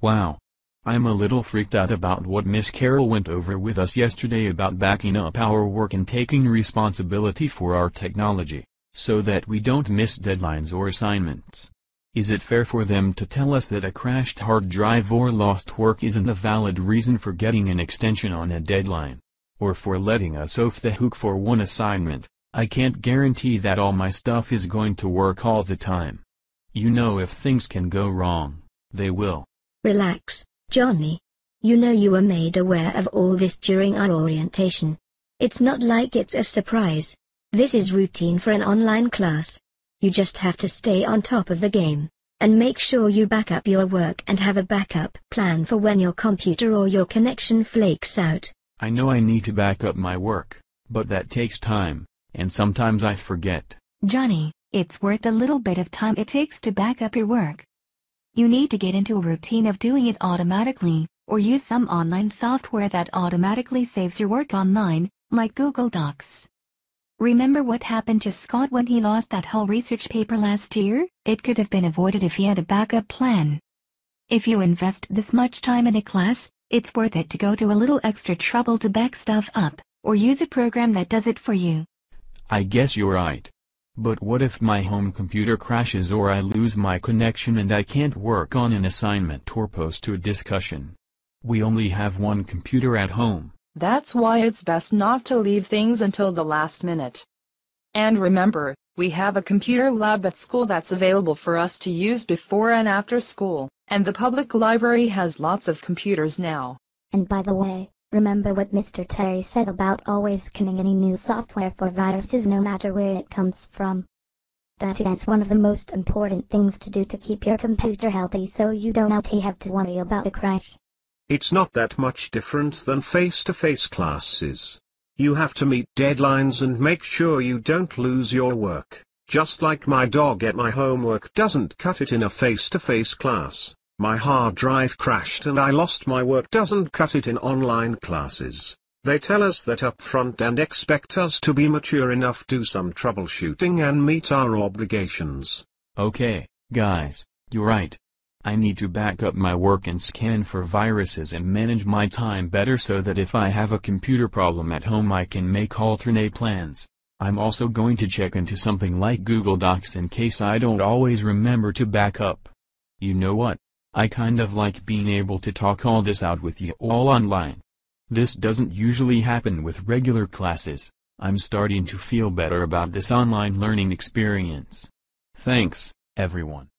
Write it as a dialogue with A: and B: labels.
A: Wow. I'm a little freaked out about what Miss Carol went over with us yesterday about backing up our work and taking responsibility for our technology, so that we don't miss deadlines or assignments. Is it fair for them to tell us that a crashed hard drive or lost work isn't a valid reason for getting an extension on a deadline? Or for letting us off the hook for one assignment? I can't guarantee that all my stuff is going to work all the time. You know, if things can go wrong, they will.
B: Relax, Johnny. You know you were made aware of all this during our orientation. It's not like it's a surprise. This is routine for an online class. You just have to stay on top of the game, and make sure you back up your work and have a backup plan for when your computer or your connection flakes out.
A: I know I need to back up my work, but that takes time, and sometimes I forget.
C: Johnny, it's worth a little bit of time it takes to back up your work. You need to get into a routine of doing it automatically, or use some online software that automatically saves your work online, like Google Docs. Remember what happened to Scott when he lost that whole research paper last year? It could have been avoided if he had a backup plan. If you invest this much time in a class, it's worth it to go to a little extra trouble to back stuff up, or use a program that does it for you.
A: I guess you're right. But what if my home computer crashes or I lose my connection and I can't work on an assignment or post to a discussion? We only have one computer at home.
D: That's why it's best not to leave things until the last minute. And remember, we have a computer lab at school that's available for us to use before and after school, and the public library has lots of computers now.
E: And by the way, remember what Mr. Terry said about always scanning any new software for viruses no matter where it comes from. That is one of the most important things to do to keep your computer healthy so you don't have to worry about a crash.
F: It's not that much different than face-to-face classes. You have to meet deadlines and make sure you don't lose your work. Just like my dog at my homework doesn't cut it in a face-to-face class. My hard drive crashed and I lost my work doesn't cut it in online classes. They tell us that up front and expect us to be mature enough to do some troubleshooting and meet our obligations.
A: Okay, guys, you're right. I need to back up my work and scan for viruses and manage my time better so that if I have a computer problem at home I can make alternate plans. I'm also going to check into something like Google Docs in case I don't always remember to back up. You know what? I kind of like being able to talk all this out with you all online. This doesn't usually happen with regular classes. I'm starting to feel better about this online learning experience. Thanks, everyone.